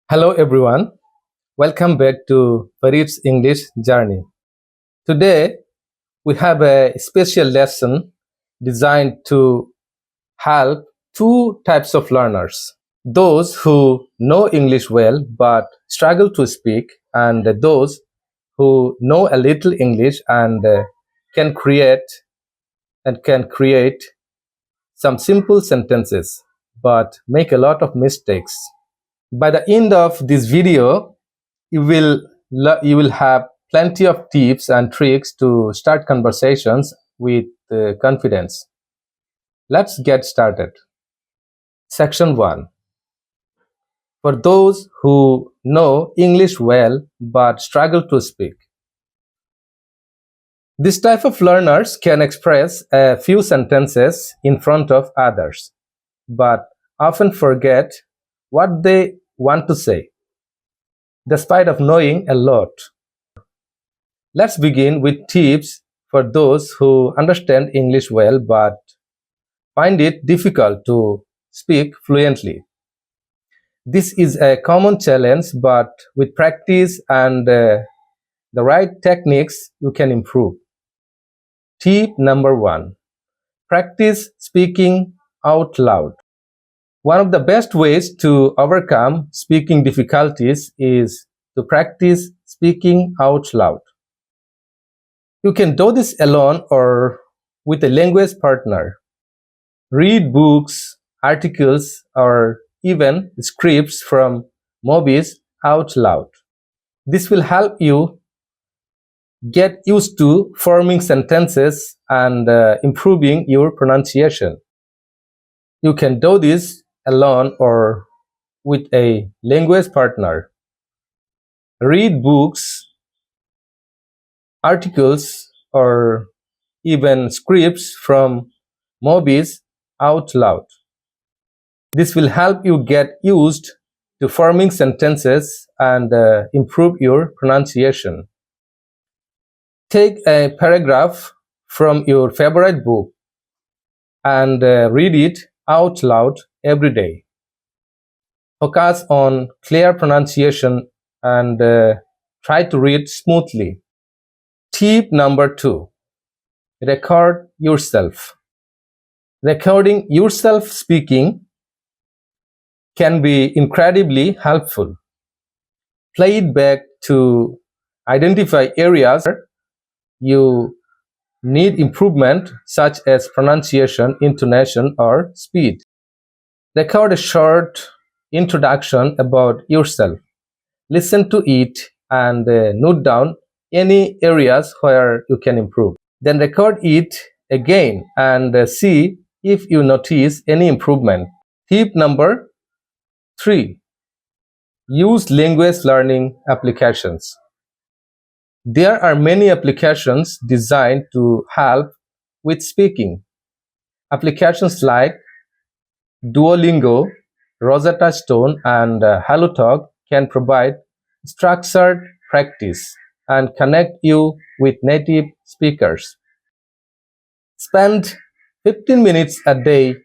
Hello everyone, welcome back to Farid's English journey. Today we have a special lesson designed to help two types of learners. Those who know English well but struggle to speak, and those who know a little English and can create can create some simple sentences but make a lot of mistakes. By the end of this video, you will have plenty of tips and tricks to start conversations with confidence. Let's get started. Section 1. For those who know English well but struggle to speak. This type of learners can express a few sentences in front of others, but often forget what they want to say, despite of knowing a lot. Let's begin with tips for those who understand English well but find it difficult to speak fluently. This is a common challenge, but with practice and the right techniques, you can improve. Tip number 1. Practice speaking out loud. One of the best ways to overcome speaking difficulties is to practice speaking out loud. You can do this alone or with a language partner. Read books, articles, or even scripts from movies out loud. This will help you get used to forming sentences and improving your pronunciation. You can do this alone or with a language partner. Read books, articles, or even scripts from movies out loud. This will help you get used to forming sentences and improve your pronunciation. Take a paragraph from your favorite book and read it out loud every day. Focus on clear pronunciation and try to read smoothly. Tip number 2. Record yourself. Recording yourself speaking can be incredibly helpful. Play it back to identify areas you need improvement, such as pronunciation, intonation, or speed. Record a short introduction about yourself. Listen to it and note down any areas where you can improve. Then record it again and see if you notice any improvement. Tip number 3. Use language learning applications. There are many applications designed to help with speaking. Applications like Duolingo, Rosetta Stone, and HelloTalk can provide structured practice and connect you with native speakers. Spend 15 minutes a day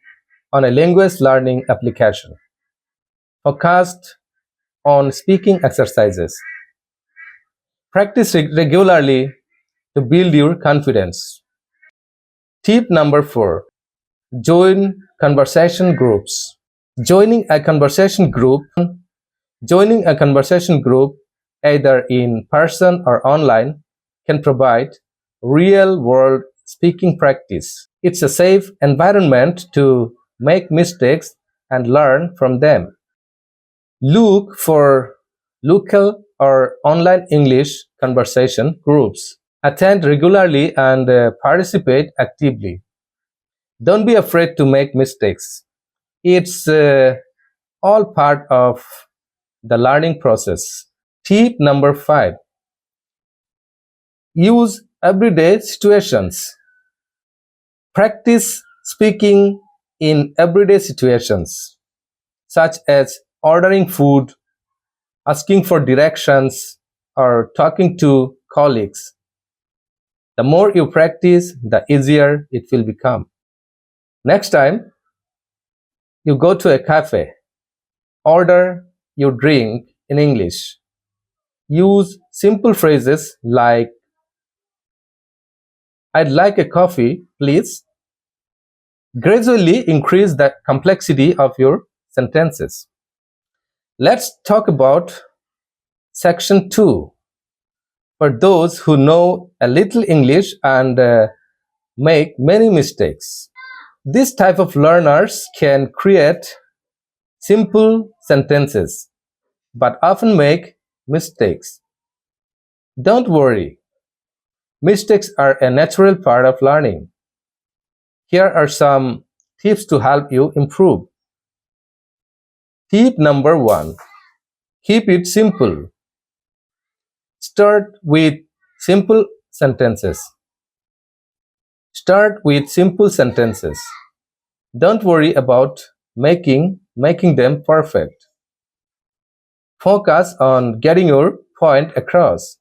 on a language learning application focused on speaking exercises. Practice regularly to build your confidence. Tip number 4. Join conversation groups. Joining a conversation group either in person or online can provide real-world speaking practice. It's a safe environment to make mistakes and learn from them. Look for local or online English conversation groups. Attend regularly and participate actively. Don't be afraid to make mistakes. It's all part of the learning process. Tip number 5. Use everyday situations. Practice speaking in everyday situations, such as ordering food, asking for directions, or talking to colleagues. The more you practice, the easier it will become. Next time you go to a cafe, order you drink in English. Use simple phrases like, I'd like a coffee, please. Gradually increase the complexity of your sentences. Let's talk about section 2 for those who know a little English and make many mistakes. This type of learners can create simple sentences but often make mistakes. Don't worry, mistakes are a natural part of learning. Here are some tips to help you improve. Tip number 1. Keep it simple. Start with simple sentences. Start with simple sentences. Don't worry about making them perfect. Focus on getting your point across.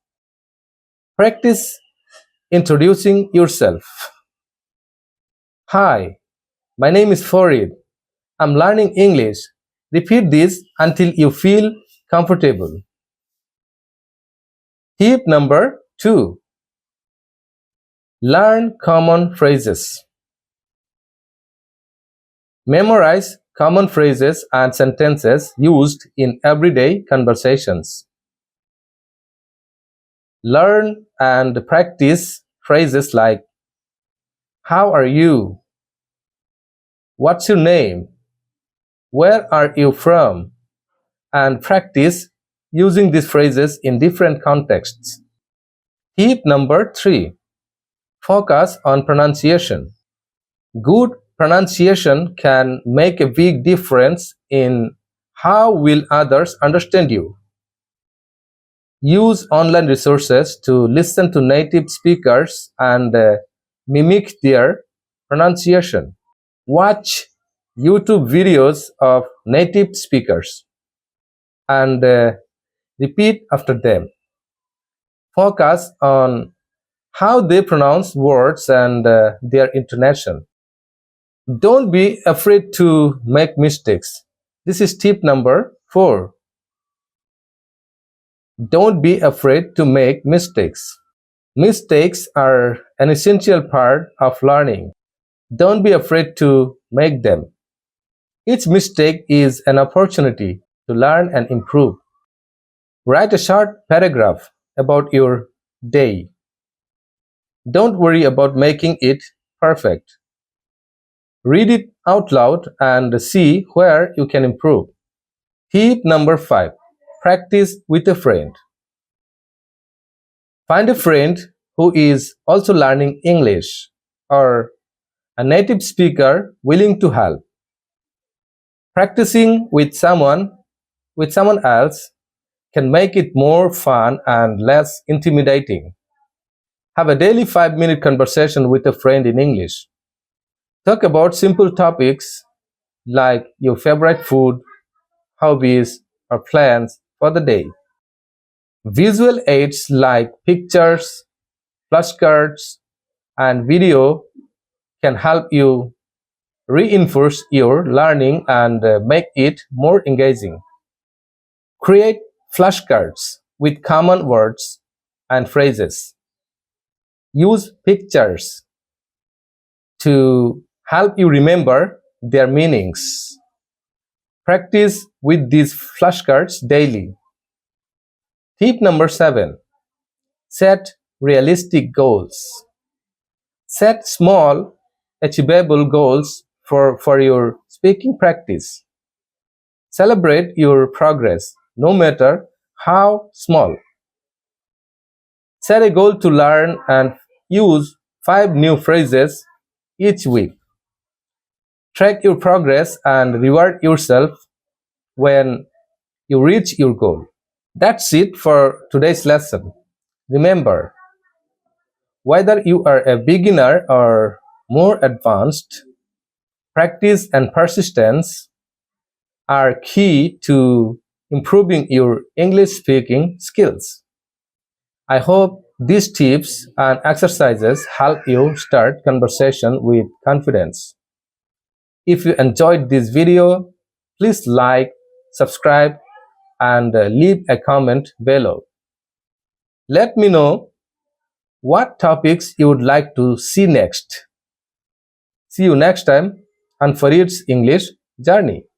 Practice introducing yourself. Hi, my name is Farid. I'm learning English. Repeat this until you feel comfortable. Tip number 2. Learn common phrases. Memorize common phrases and sentences used in everyday conversations. Learn and practice phrases like, how are you? What's your name? Where are you from? And practice using these phrases in different contexts. Tip number 3. Focus on pronunciation. Good pronunciation can make a big difference in how will others understand you. Use online resources to listen to native speakers and mimic their pronunciation. Watch YouTube videos of native speakers and repeat after them. Focus on how they pronounce words and their intonation. Don't be afraid to make mistakes. This is tip number 4. Don't be afraid to make mistakes. Mistakes are an essential part of learning. Don't be afraid to make them. Each mistake is an opportunity to learn and improve. Write a short paragraph about your day. Don't worry about making it perfect. Read it out loud and see where you can improve. Tip number 5. Practice with a friend. Find a friend who is also learning English or a native speaker willing to help. Practicing with someone else can make it more fun and less intimidating. Have a daily 5-minute conversation with a friend in English. Talk about simple topics like your favorite food, hobbies, or plans for the day. Visual aids like pictures, flashcards, and video can help you reinforce your learning and make it more engaging. Create flashcards with common words and phrases. Use pictures to help you remember their meanings. Practice with these flashcards daily. Tip number 7. Set realistic goals. Set small, achievable goals for your speaking practice. Celebrate your progress, no matter how small. Set a goal to learn and use 5 new phrases each week. Track your progress and reward yourself when you reach your goal. That's it for today's lesson. Remember, whether you are a beginner or more advanced, practice and persistence are key to improving your English speaking skills. I hope these tips and exercises help you start conversation with confidence. If you enjoyed this video, please like, subscribe, and leave a comment below. Let me know what topics you would like to see next. See you next time on Farid's English Journey.